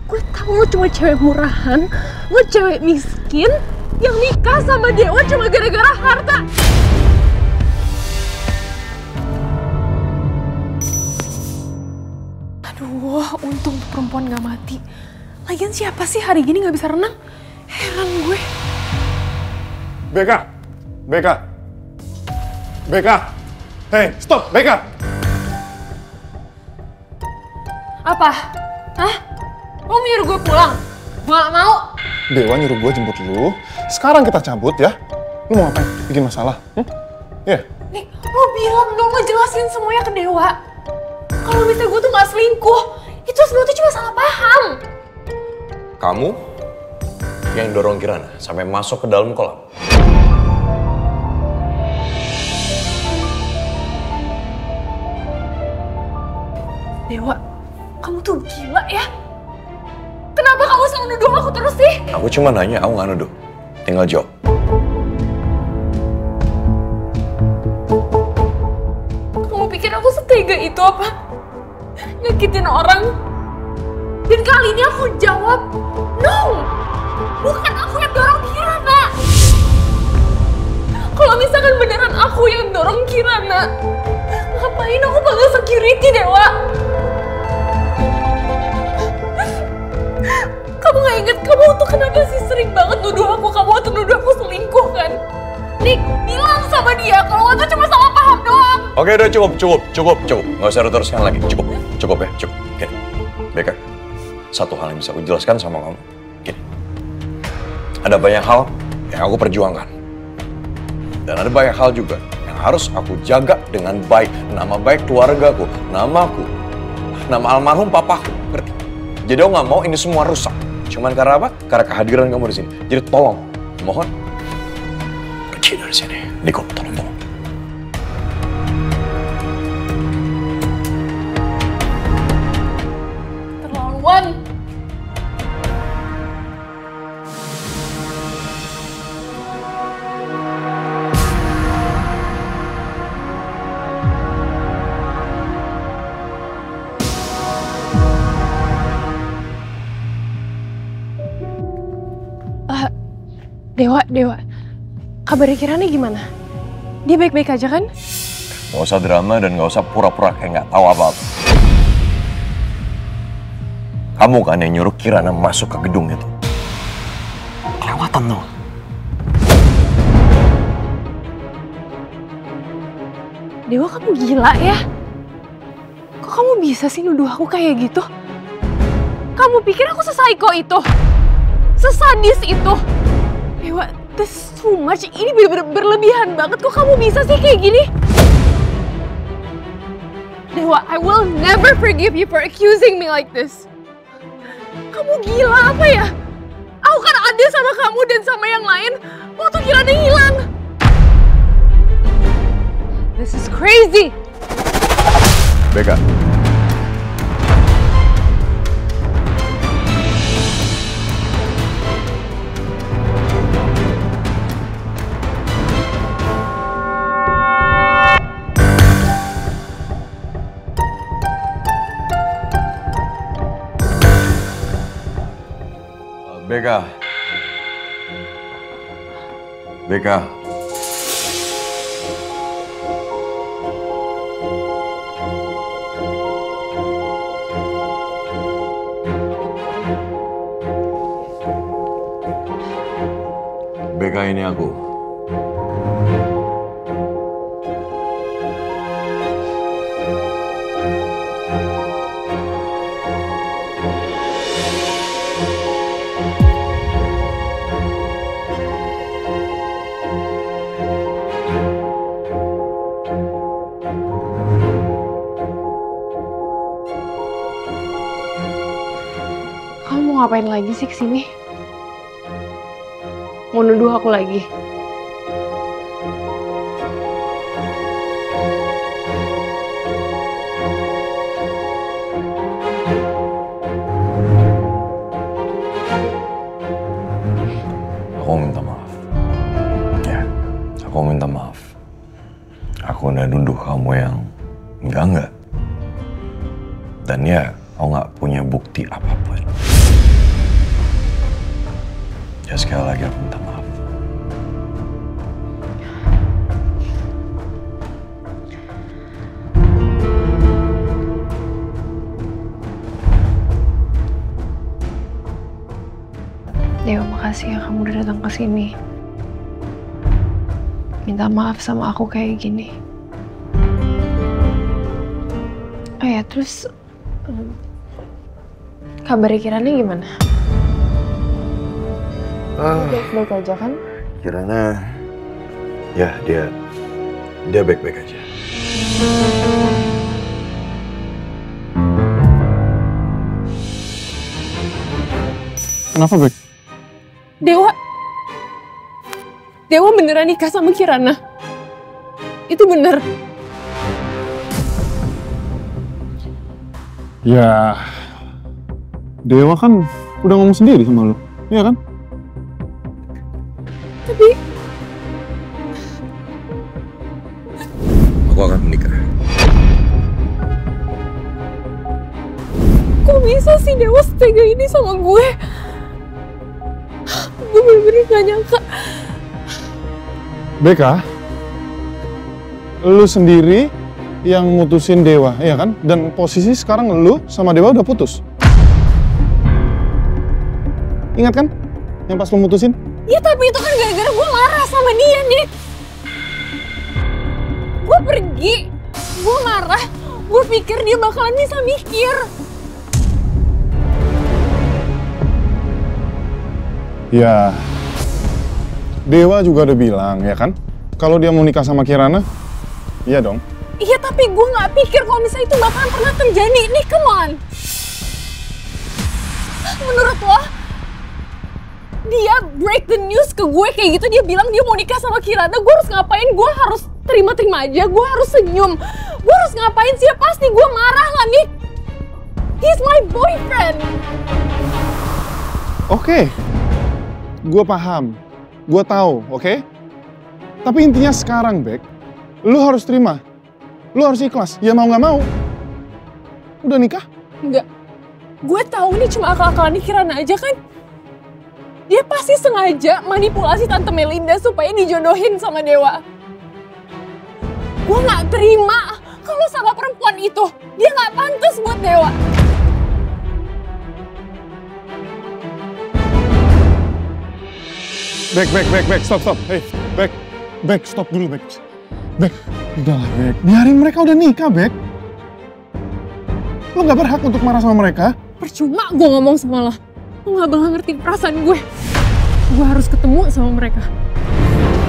Gue tahu lo cuma cewek murahan, lo cewek miskin yang nikah sama Dewa cuma gara-gara harta. Aduh, untung tuh perempuan gak mati. Lagian siapa sih hari gini gak bisa renang? Heran gue. Beka! Beka! Beka! Hei, stop! Beka! Apa? Hah? Lo nyuruh gue pulang? Gue gak mau. Dewa nyuruh gue jemput lu. Sekarang kita cabut ya. Lu mau ngapain? Bikin masalah? Iya? Nih, lo bilang dong, lo jelasin semuanya ke Dewa. Kalau misalnya gue tuh gak selingkuh, itu semua tuh cuma salah paham. Kamu yang dorong Kirana sampai masuk ke dalam kolam. Dewa, kamu tuh gila ya? Kenapa kamu selalu nuduh aku terus sih? Aku cuma nanya, aku nggak nuduh. Tinggal jawab. Kamu pikir aku setega itu apa? Nyakitin orang? Dan kali ini aku jawab, no! Bukan aku yang dorong Kirana! Kalau misalkan beneran aku yang dorong Kirana, ngapain aku panggil security, Dewa? Kamu gak inget kamu tuh kenapa sih sering banget nuduh aku, kamu tuh nuduh aku selingkuh kan? Nick, bilang sama dia kalau itu cuma salah paham doang. Oke, udah cukup. Nggak usah teruskan lagi. Cukup ya. Gini, Beka, satu hal yang bisa aku jelaskan sama kamu. Gini, ada banyak hal yang aku perjuangkan. Dan ada banyak hal juga yang harus aku jaga dengan baik. Nama baik keluargaku, namaku, nama almarhum papaku, ngerti? Jadi aku nggak mau ini semua rusak. Cuman karena apa? Karena kehadiran kamu di sini. Jadi tolong, mohon pergi dari sini. Niko, tolong. Terlaluan. Dewa, kabarnya Kirana gimana? Dia baik-baik aja kan? Gak usah drama dan gak usah pura-pura kayak gak tahu apa-apa. Kamu kan yang nyuruh Kirana masuk ke gedung itu. Kelewatan tuh. Dewa, kamu gila ya? Kok kamu bisa sih nuduh aku kayak gitu? Kamu pikir aku se-psycho itu? Sesadis itu? Dewa, this is too much. Ini bener-bener berlebihan banget. Kok kamu bisa sih kayak gini? Dewa, I will never forgive you for accusing me like this. Kamu gila apa ya? Aku kan ada sama kamu dan sama yang lain waktu Kirana hilang. This is crazy. Beka. Beka. Beka, ini aku. Kamu mau ngapain lagi sih kesini? Mau nuduh aku lagi? Aku minta maaf. Ya, aku minta maaf. Aku udah nuduh kamu yang enggak. Dan ya, aku nggak punya bukti apapun. Ya sekali lagi aku minta maaf. Dewa, makasih ya kamu udah datang ke sini. Minta maaf sama aku kayak gini. Oh ya, terus kabarnya Kirana gimana? Baik-baik aja kan? Kirana, ya dia baik-baik aja. Kenapa, Bek? Dewa beneran nikah sama Kirana? Itu bener? Ya, Dewa kan udah ngomong sendiri sama lu, iya kan? Tapi Aku akan menikah. kok bisa sih Dewa setega ini sama gue? Gue bener-bener gak nyangka. Beka, lu sendiri yang mutusin Dewa, iya kan? Dan posisi sekarang lu sama Dewa udah putus. Ingat kan? Yang pas lu mutusin? Ya tapi itu kan gara-gara gue marah sama dia, Nick. Gue pergi, gue marah, gue pikir dia bakalan bisa mikir. Ya, Dewa juga udah bilang, ya kan? Kalau dia mau nikah sama Kirana, iya dong. Iya tapi gue gak pikir kalau misalnya itu bakalan pernah terjadi. Nick, come on. Menurut lo, dia break the news ke gue kayak gitu, dia bilang dia mau nikah sama Kirana, gue harus ngapain? Gue harus terima-terima aja, gue harus senyum. Gue harus ngapain sih? Ya pasti gue marah lah, Nick. He's my boyfriend. Oke, gue paham, gue tahu, oke? Tapi intinya sekarang, Bek, lu harus terima, lu harus ikhlas. Ya mau nggak mau, udah nikah? Enggak, gue tahu ini cuma akal-akalan Kirana aja kan. Dia pasti sengaja manipulasi Tante Melinda supaya dijodohin sama Dewa. Gue nggak terima kalau sama perempuan itu, dia nggak pantas buat Dewa. Bek, stop. Hey, Bek, stop dulu, Bek. Bek, udahlah, Bek. Biarin mereka udah nikah, Bek. Lo gak berhak untuk marah sama mereka. Percuma gue ngomong sama lo. Lo gak bakal ngerti perasaan gue. Gue harus ketemu sama mereka.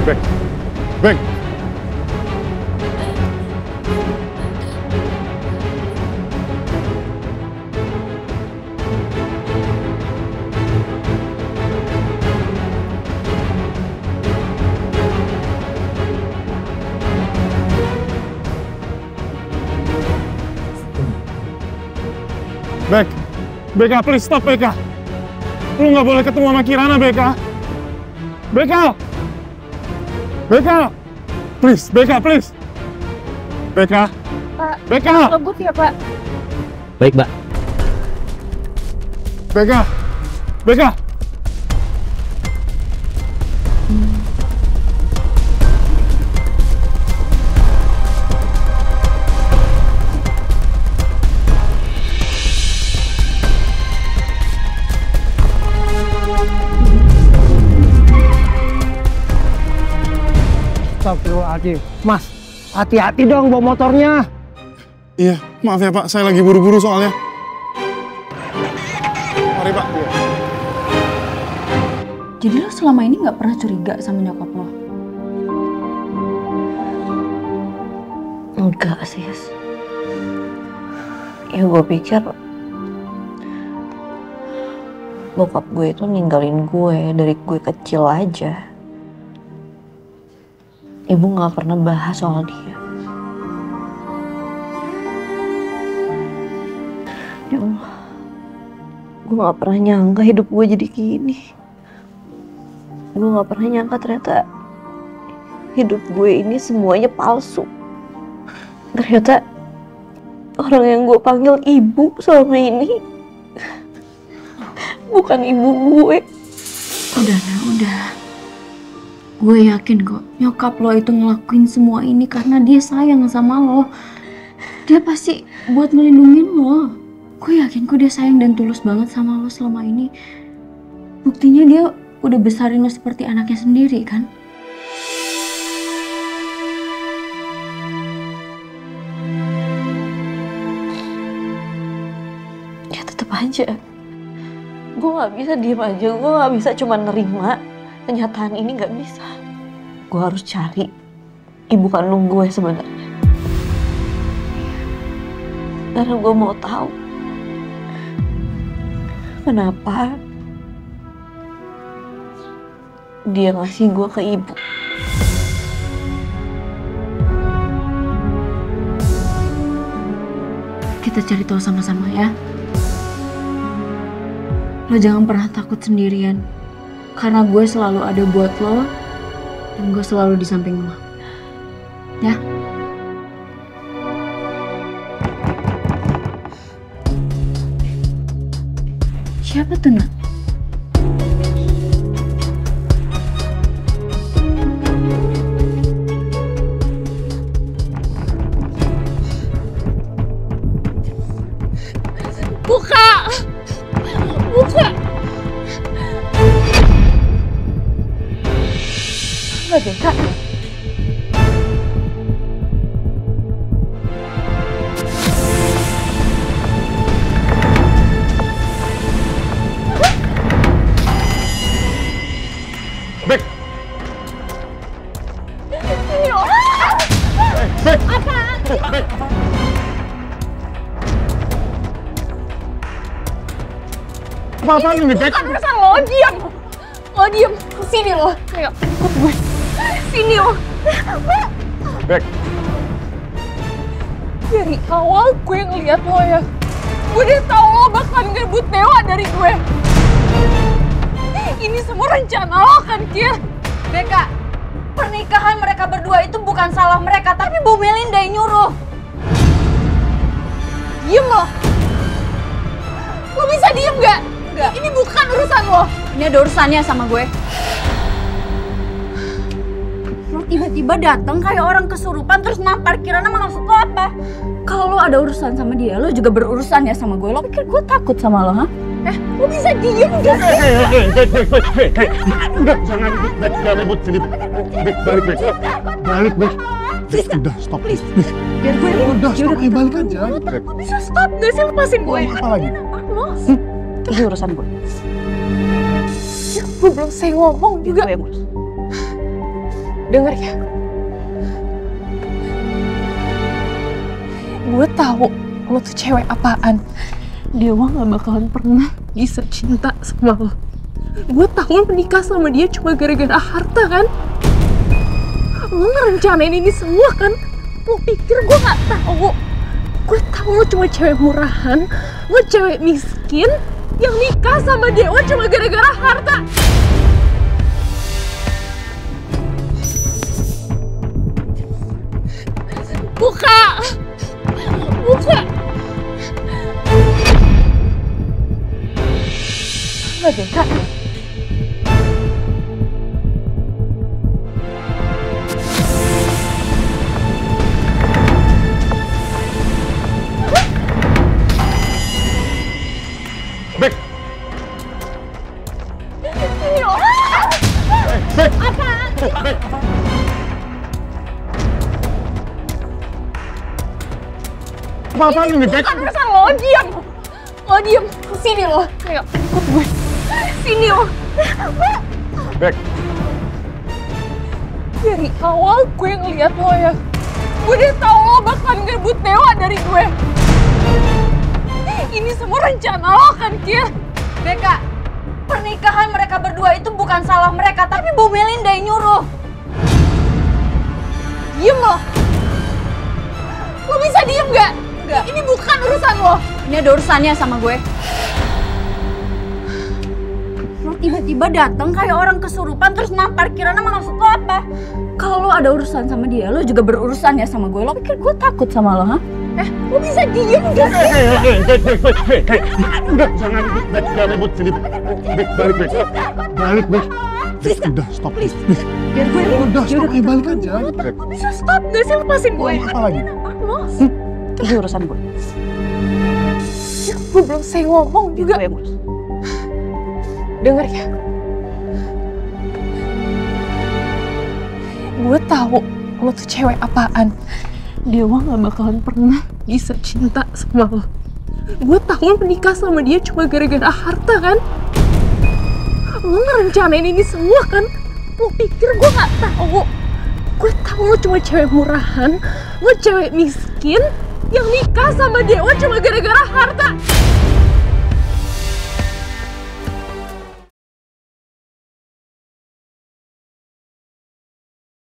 Bek. Beka, please stop, Beka. Lu nggak boleh ketemu sama Kirana, Beka. Please, Beka, please. Beka. Pak, Beka. ngebut ya, Pak? Baik, Mbak. Beka. Astagfirullahaladzim. Mas, hati-hati dong bawa motornya. Iya, maaf ya Pak, saya lagi buru-buru soalnya. Mari Pak. Jadi lo selama ini nggak pernah curiga sama nyokap lo? Enggak sih, ya gue pikir bokap gue itu ninggalin gue dari gue kecil aja. Ibu nggak pernah bahas soal dia. Ya Allah, gue nggak pernah nyangka hidup gue jadi gini. Gue nggak pernah nyangka ternyata hidup gue ini semuanya palsu. Ternyata orang yang gue panggil ibu selama ini bukan ibu gue. Udah, Nah, udah. Gue yakin kok, nyokap lo itu ngelakuin semua ini karena dia sayang sama lo. Dia pasti buat ngelindungin lo. Gue yakin kok dia sayang dan tulus banget sama lo selama ini. Buktinya dia udah besarin lo seperti anaknya sendiri kan? Ya tetep aja. Gue gak bisa diem aja, gue gak bisa cuma nerima kenyataan ini, gak bisa. Gue harus cari ibu kandung gue sebenarnya. Karena gue mau tahu kenapa dia ngasih gue ke ibu. Kita cari tahu sama-sama ya. Lo jangan pernah takut sendirian. Karena gue selalu ada buat lo. Dan gue selalu di samping lo. Ya? Siapa tuh, Nak? Buka! Buka! Gak bisa. Bek! Bek! Apaan? Bek! Apa-apaan ini, Bek? Bukan urusan lo, diam! Lo diam, sini lo. Ayo, ikut gue. Sini lo. Bek! Dari awal gue ngeliat lo ya. Gue udah tau lo bakalan ngerebut Dewa dari gue. Ini semua rencana lo kan, Kir? Beka, pernikahan mereka berdua itu bukan salah mereka, tapi Bu Melinda yang nyuruh. Diem lo. Lo bisa diem gak? Enggak. Ini bukan urusan lo. Ini ada urusannya sama gue. Lo tiba-tiba datang kayak orang kesurupan terus nampar Kirana, maksud lo apa? Kalau lo ada urusan sama dia, lo juga berurusan ya sama gue. Lo pikir gue takut sama lo, ha? Lo bisa diem gak sih? Udah, jangan ribut, Bek. Jangan ribut sini. Bek, balik, Bek. Balik, Bek. Udah, stop. Please. Biar gue Udah, stop. Ayo, balik aja. Bek. Lo bisa stop gak sih? Lepasin gue. Apa lagi? Lo. Ini urusan gue. Gue belum selesai ngomong juga. Gue yang urus. Dengar ya. Gue tahu lo tuh cewek apaan. Dewa gak bakalan pernah bisa cinta sama lo. Gue tahu lo menikah sama dia cuma gara-gara harta kan? Lo ngerencanain ini semua kan? Lo pikir gue gak tahu? Gue tahu lo cuma cewek murahan, lo cewek miskin yang nikah sama Dewa cuma gara-gara harta. Buka! Buka! Gak bisa. Bek! Bek! Apaan? Bek! Apa-apaan ini, Bek? Bukan urusan lo, diam! Lo diem, sini lo. Ayo, ikut gue. Sini lo. Bek! Dari awal gue ngeliat lo ya. Gue udah tau lo bakalan ngerebut Dewa dari gue. Ini semua rencana lo kan, Kir? Beka, pernikahan mereka berdua itu bukan salah mereka, tapi Bu Melinda yang nyuruh. Diem lo. Lo bisa diem gak? Enggak. Ini bukan urusan lo. Ini ada urusannya sama gue. Lo tiba-tiba datang kayak orang kesurupan terus nampar Kirana, maksud lo apa? Kalau lo ada urusan sama dia, lo juga berurusan ya sama gue. Lo pikir gue takut sama lo, ha? Lo bisa diem gak sih? Udah, jangan ribut sini. Bek, balik, Bek. Balik, Bek. Udah, stop. Please. Biar gue yang Udah, stop aja, balik aja. Bek. Lo bisa stop gak sih? Lepasin gue. Apa lagi? Lo. Ini urusan gue. Gue belum selesai ngomong juga. Gue yang urus. Dengar ya. Gue tahu lo tuh cewek apaan. Dewa gak bakalan pernah bisa cinta sama lo. Gue tahu lo menikah sama dia cuma gara-gara harta kan? Lo ngerencanain ini semua kan? Lo pikir gue gak tahu? Gue tahu lo cuma cewek murahan, lo cewek miskin yang nikah sama Dewa cuma gara-gara harta.